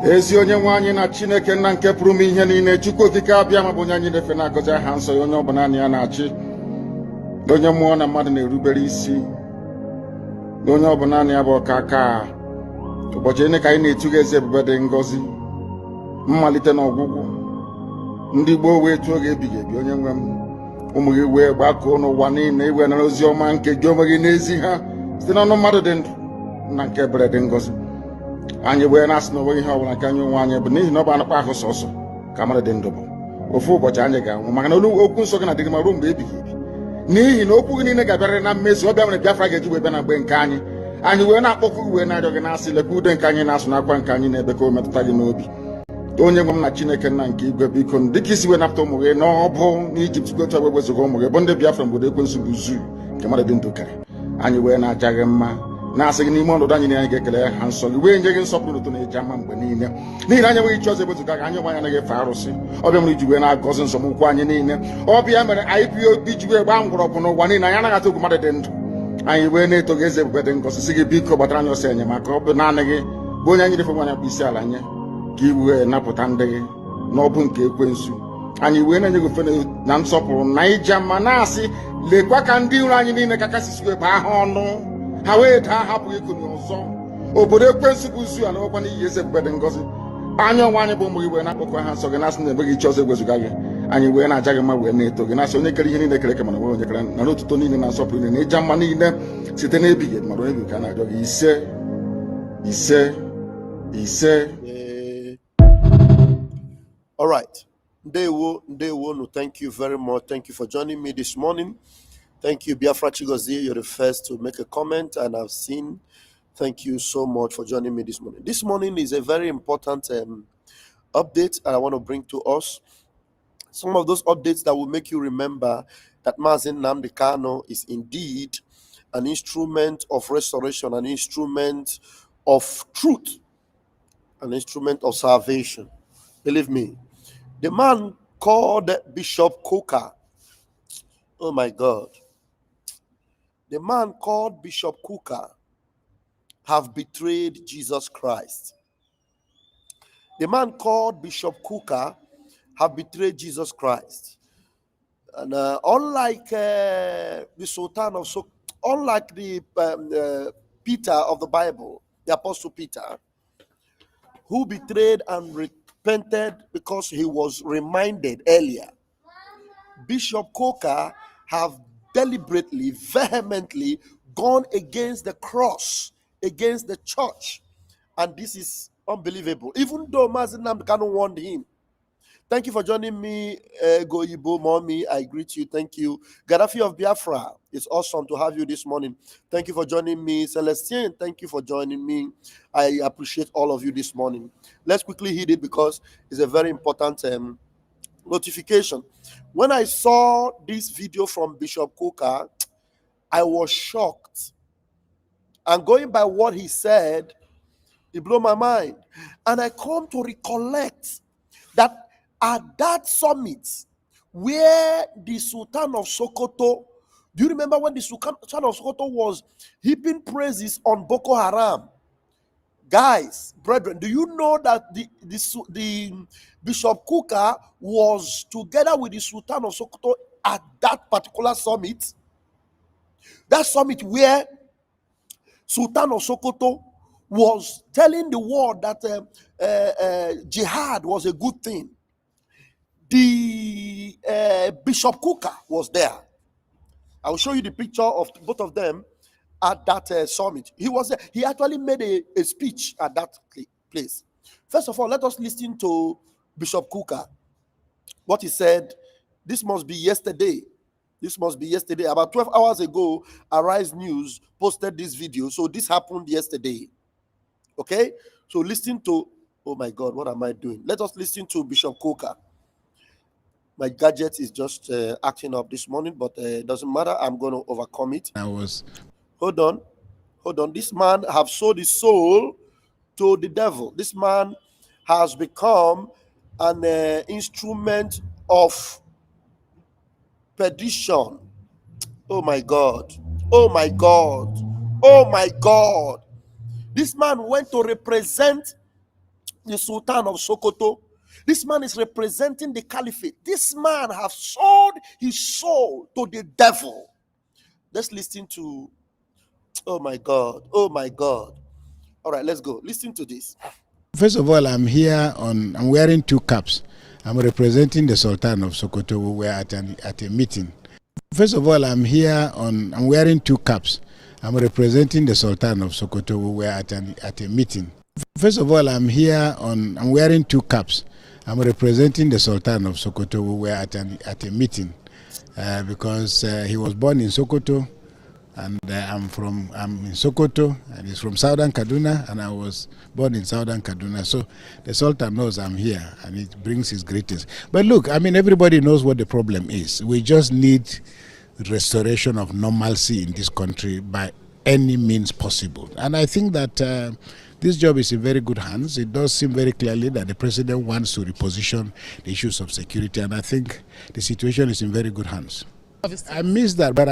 ezi onye nwe anyị na Chineke nna nke pụrụ m ihe niile, Chukwu okike abịa ma bụ onye anyị na-efe na-agọzi aha nsọ ya, onye ọ bụ naanị ya na-achị, onye mmụọ na mmadụ na-erubere isi, onye ọ bụ naanị ya bụ ọka aka. Ụbọchị ene ka anyị na-etu gị eze ebube dị ngọzi, mmalite na ọgwụgwụ. Ndị gboo wee tụọ gị ebighị ebi, onye nwe m, ụmụ gị wee gbakọọ n'ụwa niile iwe nara ozi ọma nke gị onwe gị n'ezi ha site n'ọnụ mmadụ dị ndụ na nke ebere dị ngọzi. Anyị wee na-asị na onwe ihe ọbụla nke anyị onwe anyị bụ n'ihi na ọ bụ anụkpa ahụ sọsọ ka mmadụ dị ndụ bụ. Ofu ụbọchị anyị ga-anwụ, maka na okwu nsọ gị na-adịgị ma ruo mgbe ebighị ebi, n'ihi na okwu gị niile ga-abịarịrị na mmezu. Ọ bịa mere Biafra ga-eji wee bịa na mgbe nke anyị. Anyị wee na-akpọkụ gị wee na-arịọ gị na-asị, lekwa ude nke anyị na-asụ n'akwa nke anyị na-ebe ka o metụta gị n'obi. Onye nwe m na Chineke nna nke igwe, biko dịka isi wee napụta ụmụ gị n'ọbụ n'Ijipt gotu wee wezuga ụmụ gị bụ ndị Biafra mgbodo ekwensu bụ zuu nke mmadụ dị ndụ karị. Anyị wee na-aja gị mma, na-asị gị n'ime ọnọdụ anyị na anyị ga-ekele ha nsọ gị, wee nye gị nsọpụrụ ụtọ na eji ama mgbe niile, n'ihi na anyị enweghị chi ọzọ ewezuga gị. Anyị onwe anyị anaghị efe arụsị. Ọbịa mere iji wee na-agọzi nzọmụkwụ anyị niile. Ọbịa mere IPOB ji wee gbaa mgbọrọgwụ n'ụwa niile. Anyị anaghị atụ egwu mmadụ dị ndụ. Anyị wee na-eto gị eze ebube dị ngọzi, sị gị biko gbatara anyị ọsọ enyemaka. Ọ bụ naanị gị bụ onye anyị refe nwe anyị bụ isi ala nye ka i wee napụta ndị gị n'ọbụ nke ekwensu. Anyị wee na-enye gị ofe na nsọpụrụ na ija ma na-asị, lekwa ka ndị iro anyị niile ka kasisi wee baa ha ọnụ, ha wee daa hapụ ikunye ọzọ. Obodo ekwensu bụ zu ala nwekwa n'ihi eze ebube dị ngọzi. Anyị onwe anyị bụ ụmụ gị wee na-akpọkọ ha nsọ gị, na-asị na enweghị chi ọzọ egwezuga gị. Anyị wee na-aja gị mma wee na-eto gị, na-asị onye kere ihe niile kere eke mana onwe onye kere na n'otuto niile na nsọpụrụ niile na ịja mma niile site n'ebighị ebi mara onye bi ka a na-arịọ gị. Ise ise ise. All right. Ndewo, no, thank you very much. Thank you for joining me this morning. Thank you, Biafra Chigozie. You're the first to make a comment, and I've seen. Thank you so much for joining me this morning. This morning is a very important update that I want to bring to us. Some of those updates that will make you remember that Nnamdi Kanu is indeed an instrument of restoration, an instrument of truth, an instrument of salvation. Believe me. The man called Bishop Kukah, oh my God, the man called Bishop Kukah have betrayed Jesus Christ. The man called Bishop Kukah have betrayed Jesus Christ. And unlike the Sultan of Sokoto, unlike the Peter of the Bible, the Apostle Peter, who betrayed and repented because he was reminded earlier, Bishop Kukah have deliberately, vehemently gone against the cross, against the church, and this is unbelievable. Even though Nnamdi Kanu warned him. Thank you for joining me, Goyibo Mommy. I greet you. Thank you. Gaddafi of Biafra, it's awesome to have you this morning. Thank you for joining me. Celestine, thank you for joining me. I appreciate all of you this morning. Let's quickly hit it because it's a very important notification. When I saw this video from Bishop Kukah, I was shocked. And going by what he said, it blew my mind. And I come to recollect that at that summit where the Sultan of Sokoto, do you remember when the Sultan of Sokoto was heaping praises on Boko Haram? Guys, brethren, do you know that the Bishop Kukah was together with the Sultan of Sokoto at that particular summit? That summit where Sultan of Sokoto was telling the world that jihad was a good thing. The Bishop Kukah was there. I will show you the picture of both of them at that summit. He was there. He actually made a speech at that place. First of all, let us listen to Bishop Kukah. What he said, this must be yesterday. This must be yesterday. About 12 hours ago, Arise News posted this video. So this happened yesterday. Okay? So listen to, oh my God, what am I doing? Let us listen to Bishop Kukah. My gadget is just acting up this morning, but it doesn't matter. I'm going to overcome it. Hold on. This man have sold his soul to the devil. This man has become an instrument of perdition. Oh my God. Oh my God. Oh my God. This man went to represent the Sultan of Sokoto. This man is representing the caliphate. This man has sold his soul to the devil. Let's listen to, oh my God, oh my God. All right, let's go. Listen to this. First of all, I'm wearing two caps. I'm representing the Sultan of Sokoto. We were at a meeting. First of all, I'm wearing two caps. I'm representing the Sultan of Sokoto. We were at a meeting. First of all, I'm wearing two caps. I'm representing the Sultan of Sokoto. We were at a meeting because he was born in Sokoto, and I'm in Sokoto, and he's from Southern Kaduna, and I was born in Southern Kaduna. So the Sultan knows I'm here, and he brings his greetings. But look, I mean, everybody knows what the problem is. We just need restoration of normalcy in this country by any means possible. And I think that this job is in very good hands. It does seem very clearly that the president wants to reposition the issues of security, and I think the situation is in very good hands. I miss that, but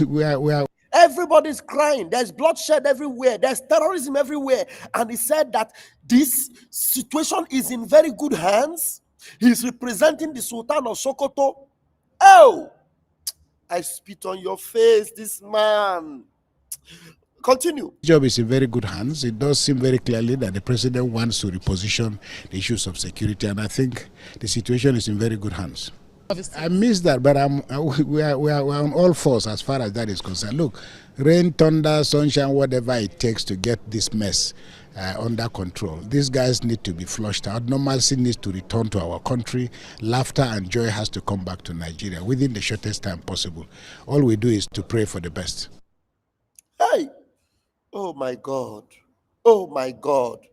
we are. Everybody's crying. There's bloodshed everywhere. There's terrorism everywhere. And he said that this situation is in very good hands. He's representing the Sultan of Sokoto. Oh, I spit on your face, this man. Continue. The job is in very good hands. It does seem very clearly that the president wants to reposition the issues of security, and I think the situation is in very good hands. I miss that, but we are on all fours as far as that is concerned. Look, rain, thunder, sunshine, whatever it takes to get this mess under control. These guys need to be flushed out. Normalcy needs to return to our country. Laughter and joy has to come back to Nigeria within the shortest time possible. All we do is to pray for the best. Hey, oh my God, oh my God.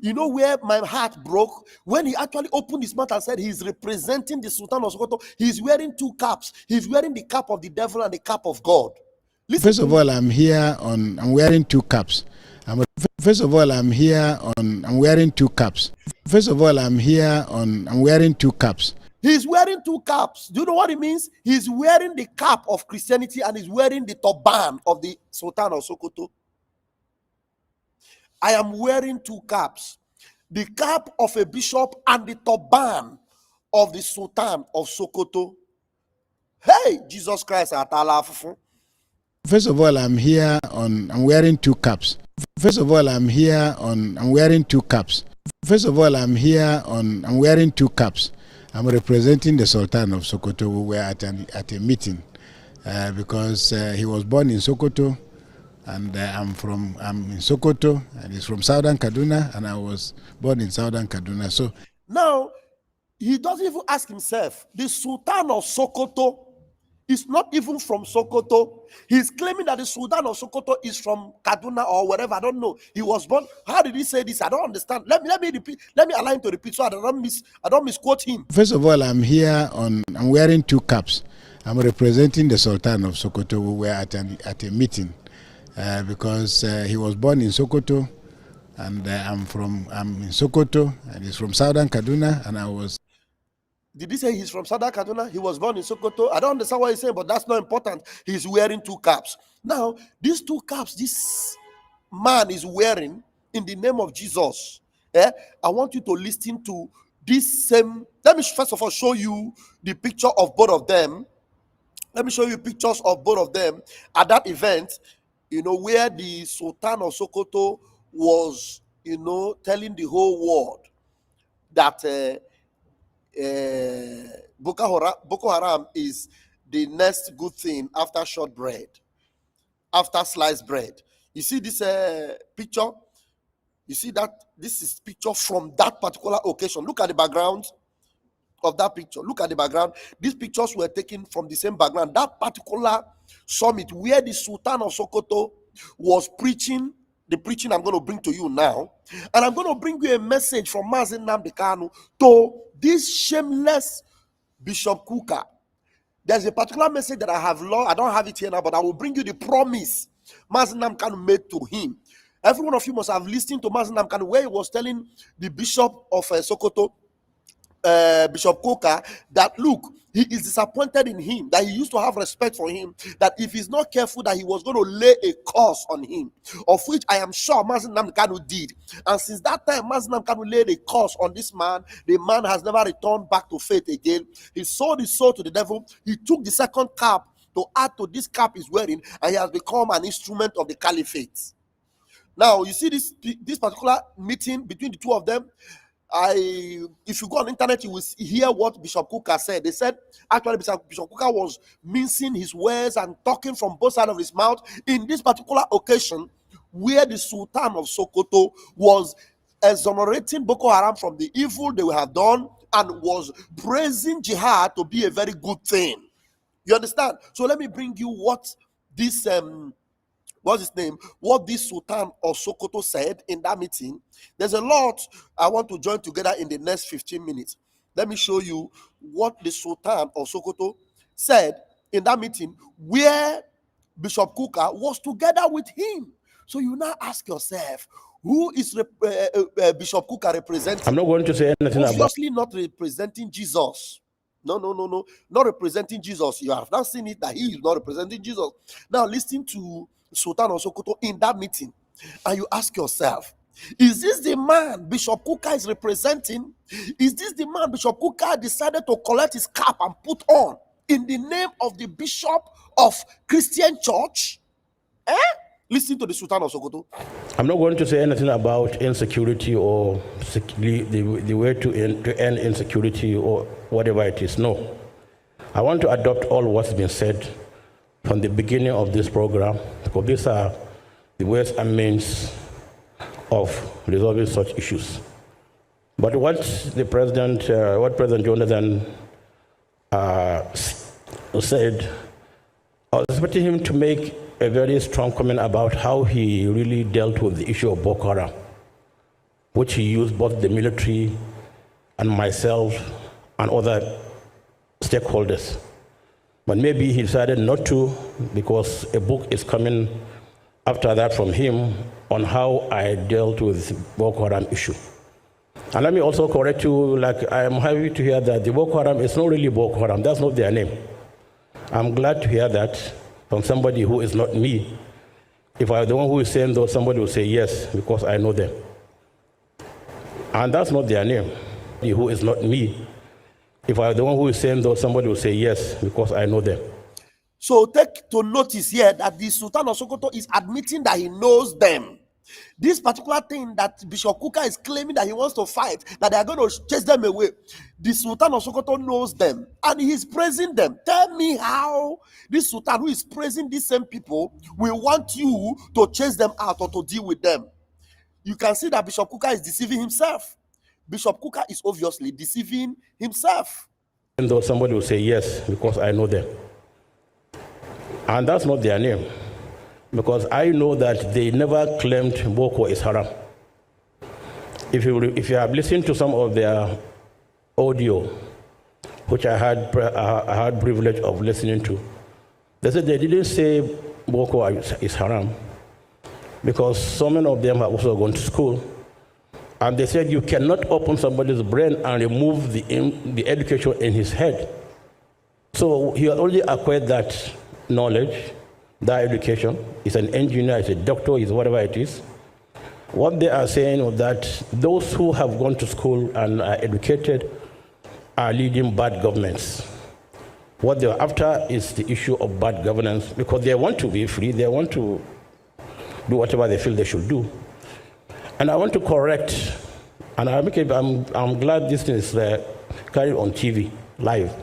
You know where my heart broke? When he actually opened his mouth and said he's representing the Sultan of Sokoto. He's wearing two caps. He's wearing the cap of the devil and the cap of God. Listen. First of all, I'm wearing two caps. First of all, I'm wearing two caps. First of all, I'm wearing two caps. He's wearing two caps. Do you know what it means? He's wearing the cap of Christianity and he's wearing the turban of the Sultan of Sokoto. I am wearing two caps. The cap of a bishop and the turban of the Sultan of Sokoto. Hey, Jesus Christ. First of all, I'm wearing two caps. First of all, I'm wearing two caps. First of all, I'm wearing two caps. I'm representing the Sultan of Sokoto. We were at a meeting because he was born in Sokoto, and I'm in Sokoto, and he's from Southern Kaduna, and I was born in Southern Kaduna. So now he doesn't even ask himself. The Sultan of Sokoto is not even from Sokoto. He's claiming that the Sultan of Sokoto is from Kaduna or wherever. I don't know. He was born. How did he say this? I don't understand. Let me repeat. Let me allow him to repeat so I don't misquote him. First of all, I'm wearing two caps. I'm representing the Sultan of Sokoto. We were at a meeting because he was born in Sokoto, and I'm in Sokoto, and he's from Southern Kaduna, and I was. Did he say he's from Southern Kaduna? He was born in Sokoto. I don't understand what he's saying, but that's not important. He's wearing two caps. Now, these two caps, this man is wearing in the name of Jesus. I want you to listen to this same. Let me first of all show you the picture of both of them. Let me show you pictures of both of them at that event, where the Sultan of Sokoto was, telling the whole world that Boko Haram is the next good thing after shortbread, after sliced bread. You see this picture? You see that this is picture from that particular occasion. Look at the background of that picture. Look at the background. These pictures were taken from the same background. That particular summit where the Sultan of Sokoto was preaching, the preaching I'm going to bring to you now. And I'm going to bring you a message from Nnamdi Kanu to this shameless Bishop Kukah. There's a particular message that I have long. I don't have it here now, but I will bring you the promise Nnamdi Kanu made to him. Every one of you must have listened to Nnamdi Kanu where he was telling the Bishop of Sokoto, Bishop Kukah, that look, he is disappointed in him, that he used to have respect for him, that if he's not careful, that he was going to lay a curse on him, of which I am sure Nnamdi Kanu did. And since that time, Nnamdi Kanu laid a curse on this man. The man has never returned back to faith again. He sold his soul to the devil. He took the second cap to add to this cap he's wearing, and he has become an instrument of the caliphate. Now, you see this particular meeting between the two of them. If you go on the internet, you will hear what Bishop Kukah said. They said actually Bishop Kukah was mincing his words and talking from both sides of his mouth in this particular occasion, where the Sultan of Sokoto was exonerating Boko Haram from the evil they have done and was praising jihad to be a very good thing. You understand? So let me bring you what this what this Sultan of Sokoto said in that meeting. There's a lot I want to join together in the next 15 minutes. Let me show you what the Sultan of Sokoto said in that meeting, where Bishop Kukah was together with him. So you now ask yourself, who is Bishop Kukah representing? I'm not going to say anything Obviously not representing Jesus. No, not representing Jesus. You have not seen it that he is not representing Jesus. Now listen to Sultan of Sokoto in that meeting, and you ask yourself, is this the man Bishop Kukah is representing? Is this the man Bishop Kukah decided to collect his cap and put on in the name of the Bishop of Christian Church? Listen to the Sultan of Sokoto. I'm not going to say anything about insecurity or the way to end insecurity or whatever it is. No. I want to adopt all what's been said from the beginning of this program, because these are the ways and means of resolving such issues. But what President Jonathan said, I was expecting him to make a very strong comment about how he really dealt with the issue of Boko Haram, which he used both the military and myself and other stakeholders. But maybe he decided not to, because a book is coming after that from him on how I dealt with the Boko Haram issue. And let me also correct you, like I am happy to hear that the Boko Haram is not really Boko Haram. That's not their name. I'm glad to hear that from somebody who is not me. If I were the one who is saying though, somebody will say yes, because I know them. And that's not their name. Who is not me. If I were the one who is saying though, somebody will say yes, because I know them. So take to notice here that the Sultan of Sokoto is admitting that he knows them. This particular thing that Bishop Kukah is claiming that he wants to fight, that they are going to chase them away, the Sultan of Sokoto knows them and he is praising them. Tell me how this Sultan who is praising these same people will want you to chase them out or to deal with them. You can see that Bishop Kukah is deceiving himself. Bishop Kukah is obviously deceiving himself. And though somebody will say yes, because I know them. And that's not their name. Because I know that they never claimed Boko is haram. If you have listened to some of their audio, which I had privilege of listening to, they said they didn't say Boko is haram, because so many of them have also gone to school. And they said you cannot open somebody's brain and remove the education in his head. So he had already acquired that knowledge, that education. He's an engineer, he's a doctor, he's whatever it is. What they are saying is that those who have gone to school and are educated are leading bad governments. What they're after is the issue of bad governance, because they want to be free, they want to do whatever they feel they should do. And I want to correct, and I'm glad this thing is carried on TV, live.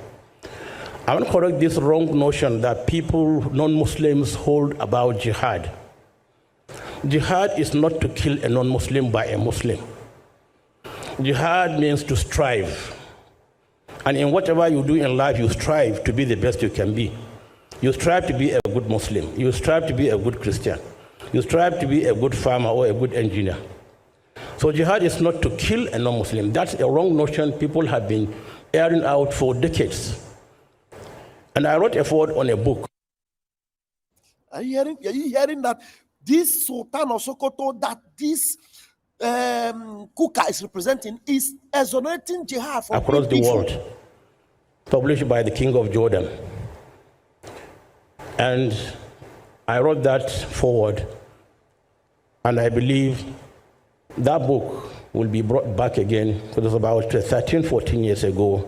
I want to correct this wrong notion that people, non-Muslims, hold about jihad. Jihad is not to kill a non-Muslim by a Muslim. Jihad means to strive. And in whatever you do in life, you strive to be the best you can be. You strive to be a good Muslim. You strive to be a good Christian. You strive to be a good farmer or a good engineer. So jihad is not to kill a non-Muslim. That's a wrong notion people have been airing out for decades. And I wrote a foreword on a book. Are you hearing that this Sultan of Sokoto, that this Kukah is representing, is exonerating jihad from across the world. published by the King of Jordan. And I wrote that forward, and I believe that book will be brought back again, because it was about 13, 14 years ago.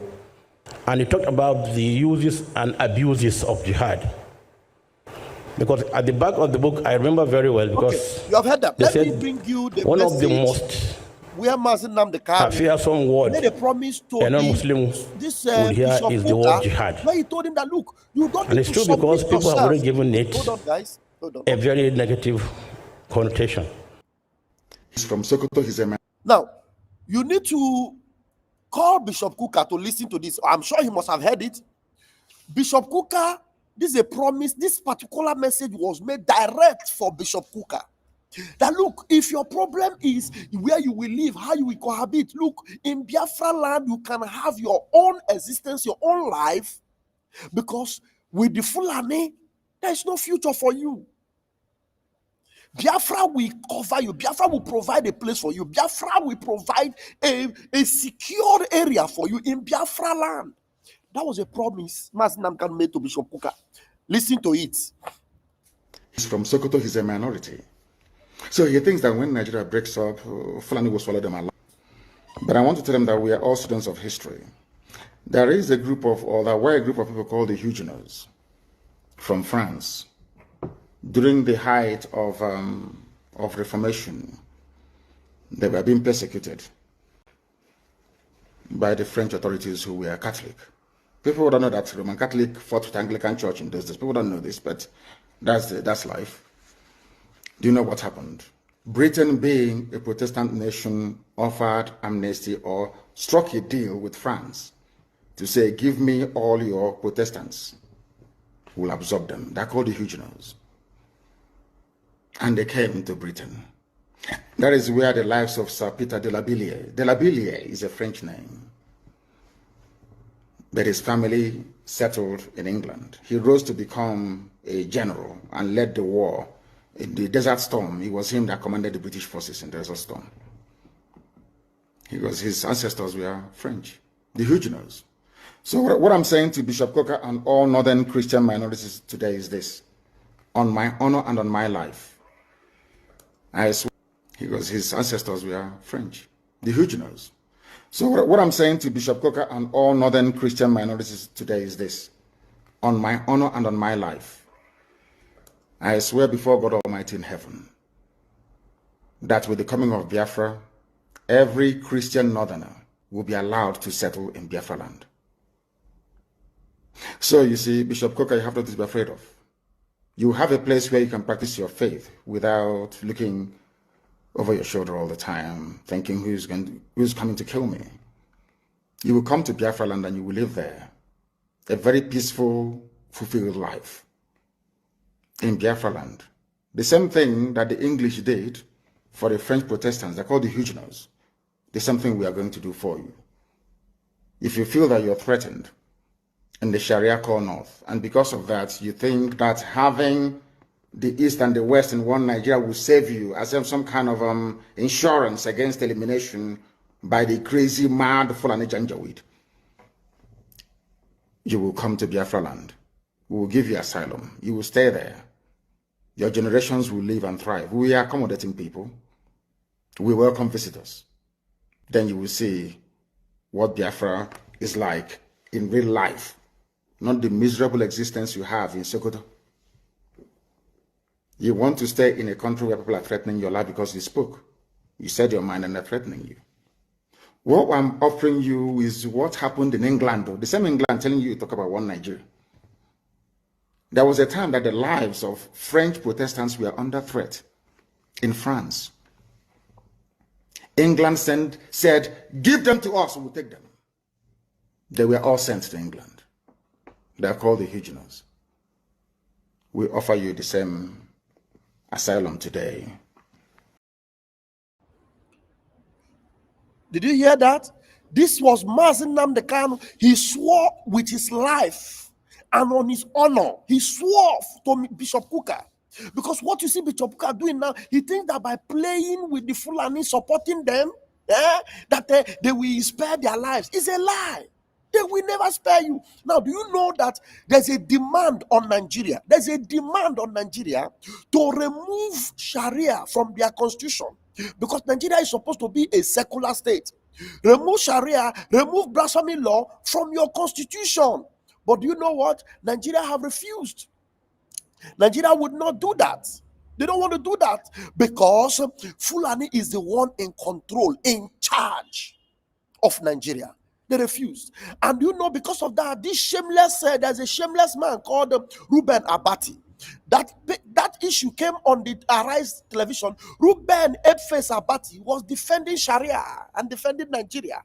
And it talked about the uses and abuses of jihad. Because at the back of the book, I remember very well, because okay, you have heard that. they Let said me bring you the one of the message most where Nnamdi Kanu fearsome word made a promise to a non-Muslim this would hear Bishop is the word Kukah, jihad. where he told him that, look, you don't And need it's to true, submit because people have yourself. already given it Hold on, guys. Hold on. a very negative connotation. He's from Sokoto, he's a man. Now, you need to call Bishop Kukah to listen to this. I'm sure he must have heard it. Bishop Kukah, this is a promise. This particular message was made direct for Bishop Kukah. That look, if your problem is where you will live, how you will cohabit, look, in Biafra land, you can have your own existence, your own life, because with the Fulani, there is no future for you. Biafra will cover you. Biafra will provide a place for you. Biafra will provide a secure area for you in Biafra land. That was a promise Nnamdi Kanu made to Bishop Kukah. Listen to it. He's from Sokoto, he's a minority. So he thinks that when Nigeria breaks up, Fulani will swallow them alive. But I want to tell them that we are all students of history. There is a group of, or there were a group of people called the Huguenots from France. During the height of Reformation, they were being persecuted by the French authorities who were Catholic. People don't know that Roman Catholic fought with Anglican Church in those days. People don't know this, but that's life. Do you know what happened? Britain, being a Protestant nation, offered amnesty or struck a deal with France to say, give me all your Protestants. We'll absorb them. They're called the Huguenots. And they came into Britain. That is where the lives of Sir Peter de la Billière is a French name. But his family settled in England. He rose to become a general and led the war. In the Desert Storm, it was him that commanded the British forces in the Desert Storm. His ancestors were French, the Huguenots. So what I'm saying to Bishop Kukah and all northern Christian minorities today is this: on my honor and on my life, I swear, his ancestors were French, the Huguenots. So what I'm saying to Bishop Kukah and all northern Christian minorities today is this: on my honor and on my life, I swear before God Almighty in heaven that with the coming of Biafra, every Christian northerner will be allowed to settle in Biafra land. So you see, Bishop Kukah, you have nothing to be afraid of. You have a place where you can practice your faith without looking over your shoulder all the time, thinking who's coming to kill me. You will come to Biafra land and you will live there a very peaceful, fulfilled life in Biafra land. The same thing that the English did for the French Protestants, they're called the Huguenots. The same thing we are going to do for you. If you feel that you're threatened in the Sharia core north, and because of that, you think that having the East and the West in one Nigeria will save you as if some kind of insurance against elimination by the crazy, mad Fulani Janjaweed, you will come to Biafra land. We will give you asylum. You will stay there. Your generations will live and thrive. We are accommodating people. We welcome visitors. Then you will see what Biafra is like in real life, not the miserable existence you have in Sokoto. You want to stay in a country where people are threatening your life because you spoke. You said your mind and they're threatening you. What I'm offering you is what happened in England, though. The same England telling you to talk about one Nigeria. There was a time that the lives of French Protestants were under threat in France. England said, give them to us, we'll take them. They were all sent to England. They are called the Huguenots. We offer you the same asylum today. Did you hear that? This was Nnamdi Kanu. He swore with his life and on his honor. He swore to Bishop Kukah. Because what you see Bishop Kukah doing now, he thinks that by playing with the Fulani, supporting them, that they will spare their lives. It's a lie. They will never spare you. Now, do you know that there's a demand on Nigeria? There's a demand on Nigeria to remove Sharia from their constitution, because Nigeria is supposed to be a secular state. Remove Sharia, remove blasphemy law from your constitution. But do you know what? Nigeria have refused. Nigeria would not do that. They don't want to do that because Fulani is the one in control, in charge of Nigeria. They refused. And you know, because of that, this shameless, there's a shameless man called Reuben Abati. That issue came on the Arise television. Reuben Ebeface Abati was defending Sharia and defending Nigeria.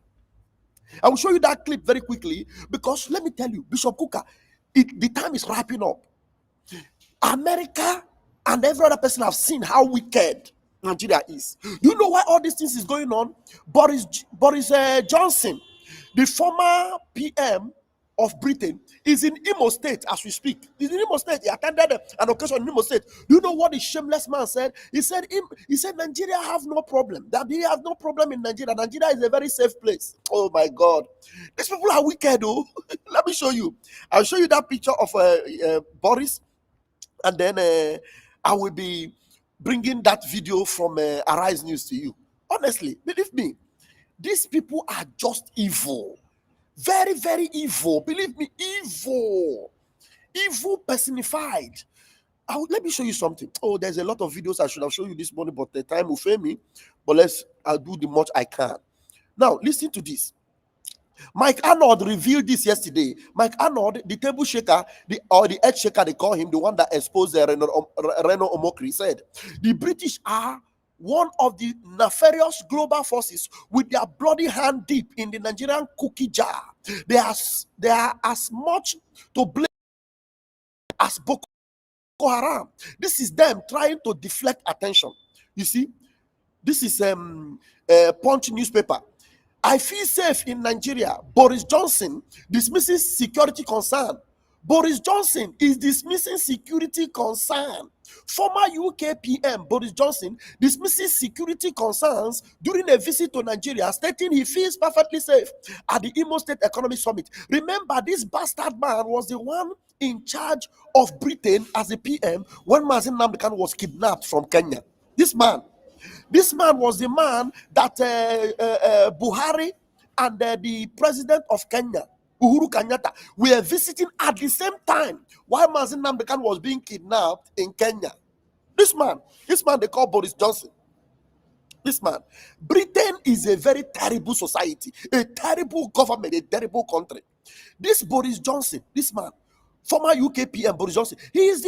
I will show you that clip very quickly, because let me tell you, Bishop Kukah, the time is wrapping up. America and every other person have seen how wicked Nigeria is. Do you know why all these things is going on? Boris Johnson, the former PM of Britain, is in Imo State as we speak. He's in Imo State. He attended an occasion in Imo State. Do you know what the shameless man said? He said Nigeria have no problem. That he has no problem in Nigeria. Nigeria is a very safe place. Oh my God. These people are wicked, oh. Let me show you. I'll show you that picture of Boris. And then I will be bringing that video from Arise News to you. Honestly, believe me, these people are just evil. Very, very evil. Believe me, evil. Evil personified. Let me show you something. Oh, there's a lot of videos I should have shown you this morning, but the time will fail me. But I'll do the much I can. Now, listen to this. Mike Arnold revealed this yesterday. Mike Arnold, the table shaker, the head shaker, they call him, the one that exposed Reno Omokri, said the British are one of the nefarious global forces with their bloody hand deep in the Nigerian cookie jar. They are as much to blame as Boko Haram. This is them trying to deflect attention. You see, this is Punch newspaper. I feel safe in Nigeria. Boris Johnson dismisses security concern. Boris Johnson is dismissing security concern. Former UK PM Boris Johnson dismisses security concerns during a visit to Nigeria, stating he feels perfectly safe at the Imo State Economic Summit. Remember, this bastard man was the one in charge of Britain as a PM when Nnamdi was kidnapped from Kenya. This man was the man that Buhari and the president of Kenya, Uhuru Kenyatta, were visiting at the same time while Nnamdi was being kidnapped in Kenya. This man they call Boris Johnson. This man. Britain is a very terrible society, a terrible government, a terrible country. This Boris Johnson, this man, former UK PM Boris Johnson, he was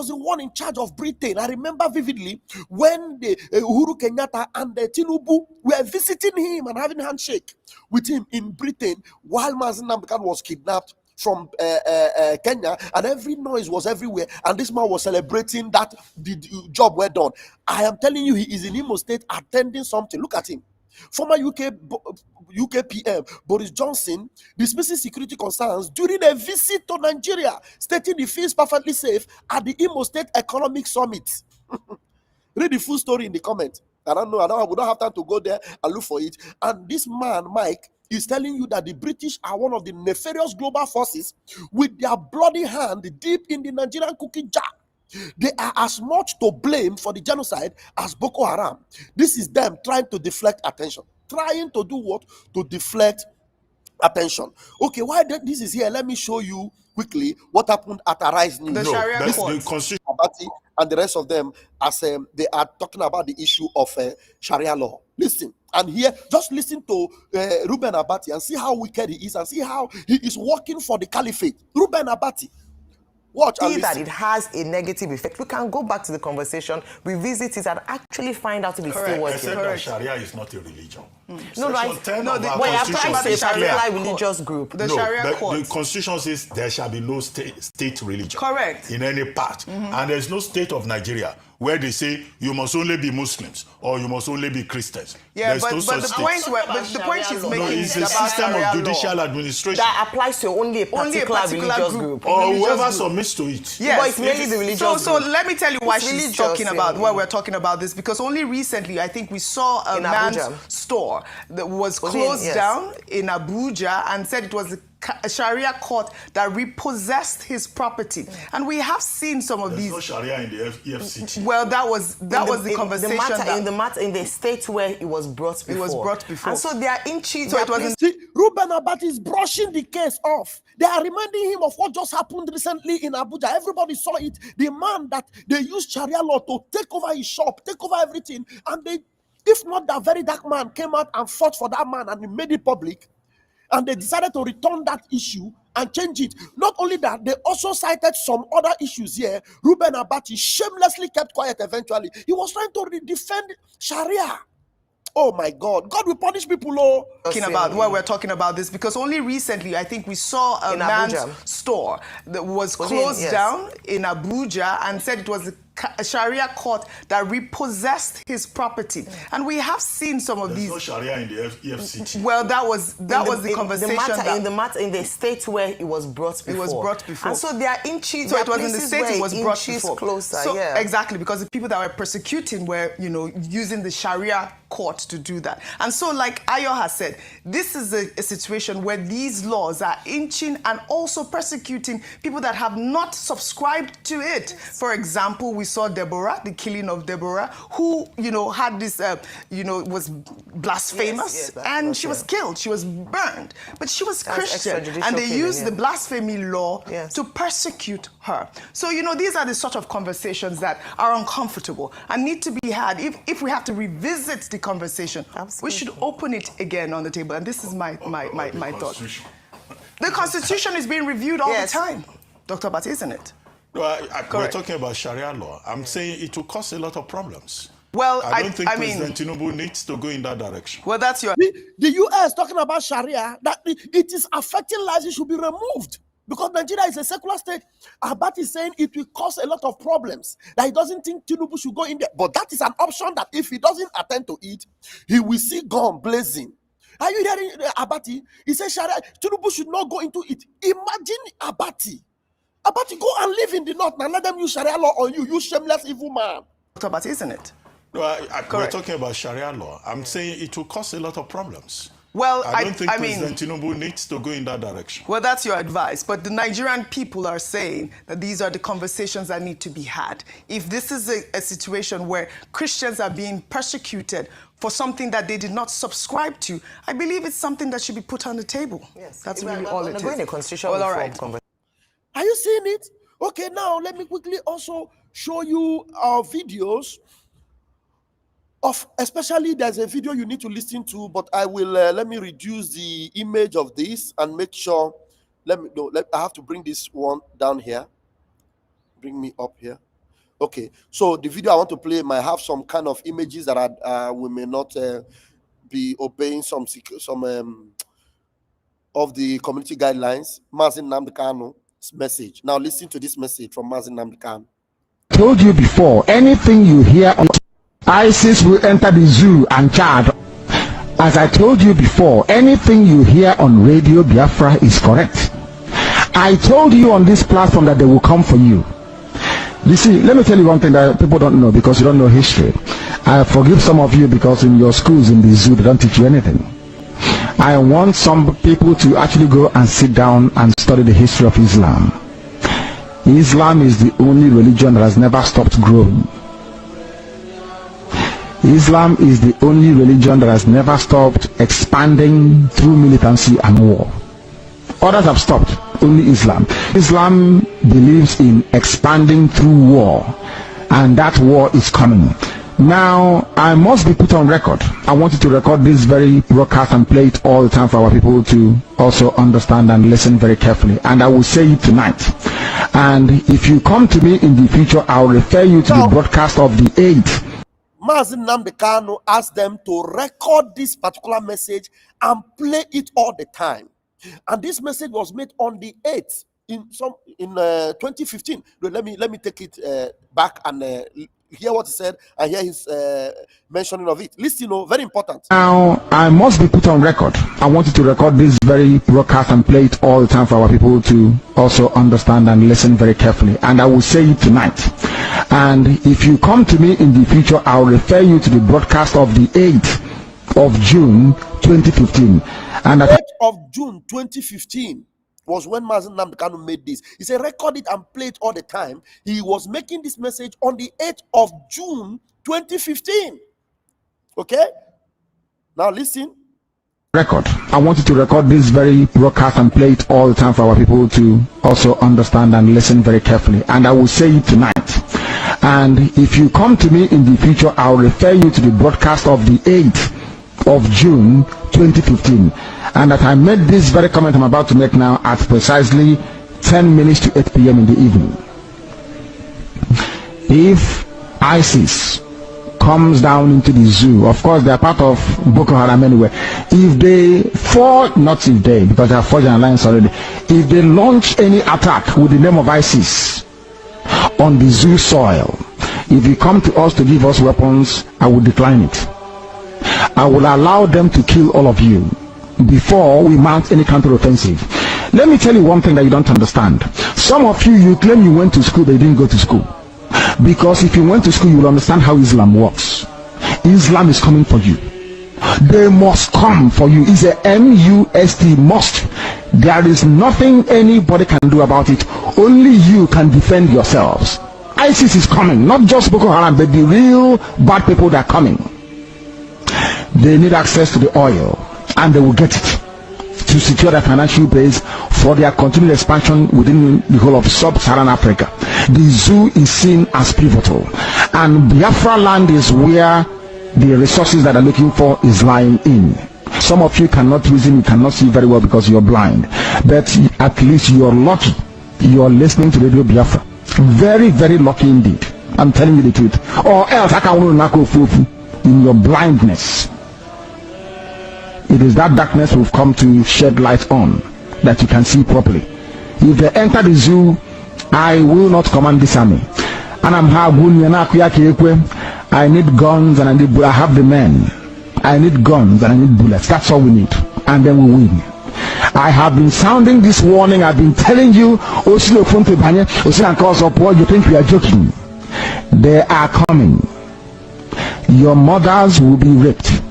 the one in charge of Britain. I remember vividly when the Uhuru Kenyatta and Tinubu were visiting him and having a handshake with him in Britain while Nnamdi was kidnapped from Kenya, and every noise was everywhere, and this man was celebrating that the job well done. I am telling you, he is in Imo State attending something. Look at him. Former UK PM Boris Johnson dismissing security concerns during a visit to Nigeria, stating he feels perfectly safe at the Imo State Economic Summit. Read the full story in the comment. I don't know. We don't have time to go there and look for it. And this man, Mike, is telling you that the British are one of the nefarious global forces with their bloody hand deep in the Nigerian cookie jar. They are as much to blame for the genocide as Boko Haram. This is them trying to deflect attention. Trying to do what? To deflect attention. Okay, why this is here? Let me show you quickly what happened at Arise News. The Sharia court. And the rest of them, as they are talking about the issue of Sharia law. Listen, and here, just listen to Reuben Abati and see how wicked he is, and see how he is working for the caliphate. Reuben Abati. Watch and that it has a negative effect. We can go back to the conversation, revisit it, and actually find out if it's still working. Except that Sharia is not a religion. No, it's a religious group. The Sharia court. The Constitution says there shall be no state religion. Correct. In any part. And there's no state of Nigeria where they say you must only be Muslims or you must only be Christians. Yeah, There's but no the such thing. point she's making No, is it's a about system Sharia of judicial law. administration. That applies to only a particular religious group. Or Religious whoever group. submits to it. Yes. But it's mainly the religious So group. let me tell you why It's she's religious, talking about, why yeah. we're talking about this, because only recently I think we saw a In man's Abuja. store that was Was it? closed Yes. down in Abuja and said it was a Sharia court that repossessed his property. And we have seen some of There's these. no Sharia in the FCT. Well, that was the conversation. In the state where it was brought before. It was brought before. And so they are inching. So it wasn't. See, Reuben Abati is brushing the case off. They are reminding him of what just happened recently in Abuja. Everybody saw it. The man that they used Sharia law to take over his shop, take over everything. And they, if not that very dark man came out and fought for that man and he made it public, and they decided to return that issue and change it. Not only that, they also cited some other issues here. Reuben Abati shamelessly kept quiet eventually. He was trying to defend Sharia. Oh my God. God will punish people. Oh. Why we're talking about this, because only recently I think we saw a man's Abuja. store that was Was closed yes. down in Abuja and said it was a Sharia court that repossessed his property. And we have seen some of There's these. no Sharia in the FCT. Well, that was the conversation. In the state where it was brought before. It was brought before. And so they are inching. So it was in the state it was brought before. Closer, so, yeah. Exactly, because the people that were persecuting were, using the Sharia court to do that. And so, like Ayo has said, this is a situation where these laws are inching and also persecuting people that have not subscribed to it. Yes. For example, we saw Deborah, the killing of Deborah, who, had this, was blasphemous, and she was killed. She was burned. But she was Christian, and they used the blasphemy law to persecute her. So, these are the sort of conversations that are uncomfortable and need to be had. If we have to revisit the conversation, we should open it again on the table. And this is my thought. The Constitution is being reviewed all the time, Dr. Bat, isn't it? No, we're talking about Sharia law. I'm saying it will cause a lot of problems. Well, I don't think President Tinubu needs to go in that direction. Well, that's your... The US talking about Sharia, that it is affecting lives, it should be removed. Because Nigeria is a secular state. Abati is saying it will cause a lot of problems. That he doesn't think Tinubu should go in there. But that is an option that if he doesn't attend to it, he will see gun blazing. Are you hearing Abati? He says Sharia, Tinubu should not go into it. Imagine Abati. Abati, go and live in the north and let them use Sharia law on you, you shameless evil man. Dr. Abati, isn't it? No, we're talking about Sharia law. I'm saying it will cause a lot of problems. Well, I don't think President Tinubu needs to go in that direction. Well, that's your advice. But the Nigerian people are saying that these are the conversations that need to be had. If this is a situation where Christians are being persecuted for something that they did not subscribe to, I believe it's something that should be put on the table. Yes. That's really all it is. Going to constitutional well, all right. Are you seeing it? Okay, now let me quickly also show you our videos of, especially there's a video you need to listen to, but I will let me reduce the image of this and make sure. I have to bring this one down here. Bring me up here. Okay, so the video I want to play might have some kind of images that we may not be obeying some of the community guidelines. Nnamdi Kanu's message. Now listen to this message from Nnamdi Kanu. Told you before, anything you hear on ISIS will enter the zoo and charge. As I told you before, anything you hear on Radio Biafra is correct. I told you on this platform that they will come for you. You see, let me tell you one thing that people don't know because you don't know history. I forgive some of you because in your schools in the zoo they don't teach you anything. I want some people to actually go and sit down and study the history of Islam. Islam is the only religion that has never stopped growing. Islam is the only religion that has never stopped expanding through militancy and war. Others have stopped, only Islam. Islam believes in expanding through war, and that war is coming. Now, I must be put on record. I want you to record this very broadcast and play it all the time for our people to also understand and listen very carefully. And I will say it tonight. And if you come to me in the future, I will refer you to the broadcast of the 8th. Nnamdi Kanu asked them to record this particular message and play it all the time. And this message was made on the 8th in 2015. Let me take it back and hear what he said and hear his mentioning of it. Listen, very important. Now, I must be put on record. I want you to record this very broadcast and play it all the time for our people to also understand and listen very carefully. And I will say it tonight. And if you come to me in the future, I'll refer you to the broadcast of the 8th of June 2015. And at 8th of June 2015 was when Nnamdi Kanu made this. He said, record it and play it all the time. He was making this message on the 8th of June 2015. Okay? Now listen. Record. I want you to record this very broadcast and play it all the time for our people to also understand and listen very carefully. And I will say it tonight. And if you come to me in the future, I'll refer you to the broadcast of the 8th of June 2015. And that I made this very comment I'm about to make now at precisely 10 minutes to 8 p.m. in the evening. If ISIS comes down into the zoo, of course they are part of Boko Haram anyway, if they fall, not if they, because they have forged an alliance already, if they launch any attack with the name of ISIS on the zoo soil, if you come to us to give us weapons, I will decline it. I will allow them to kill all of you before we mount any counter-offensive. Let me tell you one thing that you don't understand. Some of you claim you went to school, but you didn't go to school. Because if you went to school, you will understand how Islam works. Islam is coming for you. They must come for you. It's a M-U-S-T, must. There is nothing anybody can do about it. Only you can defend yourselves. ISIS is coming, not just Boko Haram, but the real bad people that are coming. They need access to the oil, and they will get it to secure their financial base for their continued expansion within the whole of sub-Saharan Africa. The zoo is seen as pivotal, and Biafra land is where the resources that are looking for is lying in. Some of you cannot reason, you cannot see very well because you're blind, but at least you're lucky you're listening to Radio Biafra. Very, very lucky indeed. I'm telling you the truth. Or else I can knock off in your blindness. It is that darkness we've come to shed light on that you can see properly. If they enter the zoo, I will not command this army. And I need guns and I have the men. I need guns and I need bullets. That's all we need. And then we win. I have been sounding this warning. I've been telling you, you think we are joking. They are coming. Your mothers will be raped.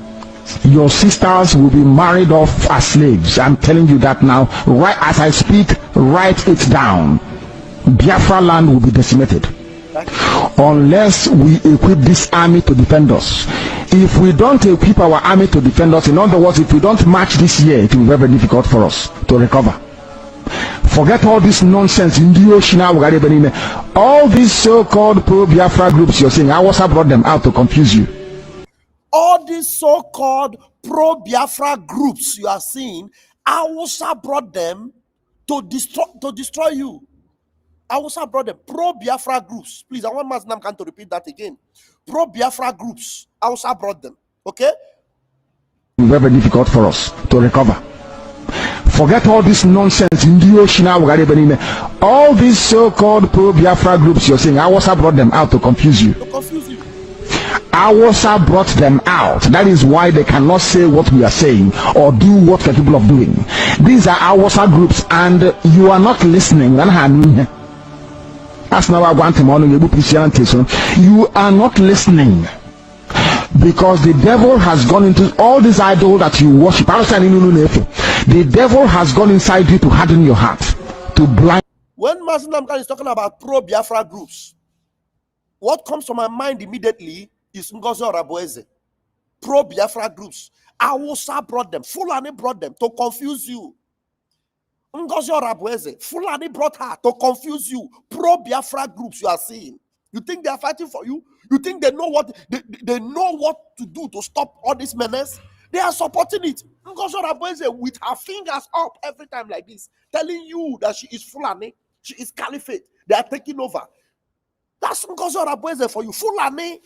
Your sisters will be married off as slaves. I'm telling you that now. Right as I speak, write it down. Biafra land will be decimated unless we equip this army to defend us. If we don't equip our army to defend us, in other words, if we don't march this year, it will be very difficult for us to recover. Forget all this nonsense in the ocean. All these so-called pro-Biafra groups you're saying, I also brought them out to confuse you. All these so-called pro-Biafra groups you are seeing, I also brought them to destroy you. I also brought them pro-Biafra groups. Please, I want Master Nnamdi to repeat that again. Pro-Biafra groups. I also brought them. Okay? It will be very difficult for us to recover. Forget all this nonsense in the ocean. All these so-called pro-Biafra groups you're saying, I also brought them out to confuse you. Awasa brought them out. That is why they cannot say what we are saying or do what we're capable of doing. These are Awasa groups, and you are not listening. That's not what I want to. You are not listening because the devil has gone into all these idols that you worship. The devil has gone inside you to harden your heart, to blind. When Master Nnamdi is talking about pro-Biafra groups, what comes to my mind immediately is Ngozi Orabueze. Pro-Biafra groups. Awusa brought them. Fulani brought them to confuse you. Ngozi Orabueze. Fulani brought her to confuse you. Pro-Biafra groups you are seeing. You think they are fighting for you? You think they know what they know what to do to stop all this menace? They are supporting it. Ngozi Orabueze with her fingers up every time like this, telling you that she is Fulani, she is Caliphate. They are taking over. That's Ngozi Orabueze for you. Fulani.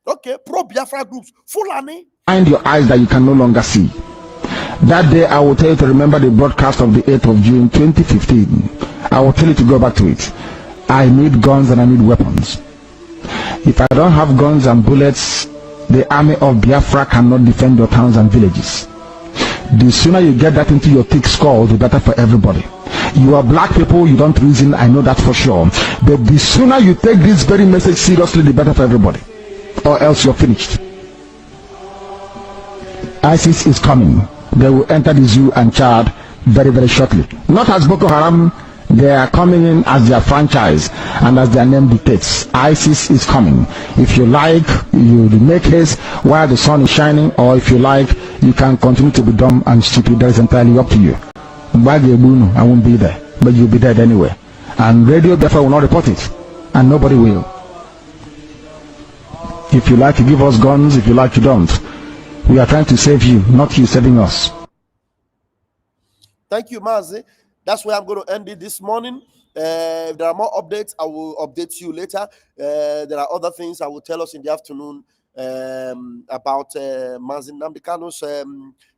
Okay, pro-Biafra groups. Fulani. Find your eyes that you can no longer see. That day I will tell you to remember the broadcast of the 8th of June 2015. I will tell you to go back to it. I need guns and I need weapons. If I don't have guns and bullets, the army of Biafra cannot defend your towns and villages. The sooner you get that into your thick skull, the better for everybody. You are black people, you don't reason, I know that for sure. But the sooner you take this very message seriously, the better for everybody. Or else you're finished. ISIS is coming. They will enter the zoo and Chad very, very shortly. Not as Boko Haram, they are coming in as their franchise and as their name dictates. ISIS is coming. If you like, you make haste while the sun is shining, or if you like, you can continue to be dumb and stupid. That is entirely up to you. I won't be there, but you'll be dead anyway. And Radio Biafra will not report it, and nobody will. If you like, you give us guns. If you like, you don't. We are trying to save you, not you saving us. Thank you, Mazi. That's where I'm going to end it this morning. If there are more updates, I will update you later. There are other things I will tell us in the afternoon about Mazi Nnamdi Kanu's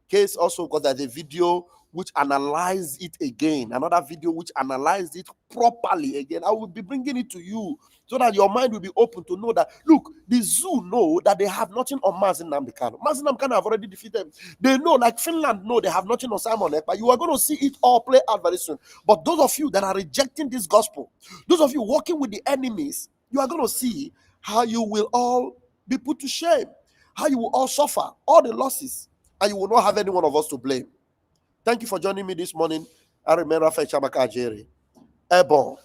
case also, because there's a video which analyzed it again. Another video which analyzed it properly again. I will be bringing it to you so that your mind will be open to know that, look, the zoo know that they have nothing on Mazi Nnamdi Kanu. Mazi Nnamdi Kanu have already defeated. They know, like Finland know, they have nothing on Simon Ekpa. You are going to see it all play out very soon. But those of you that are rejecting this gospel, those of you working with the enemies, you are going to see how you will all be put to shame, how you will all suffer all the losses, and you will not have any one of us to blame. Thank you for joining me this morning. I remember Rafael Chabaka Jerry. Ebon.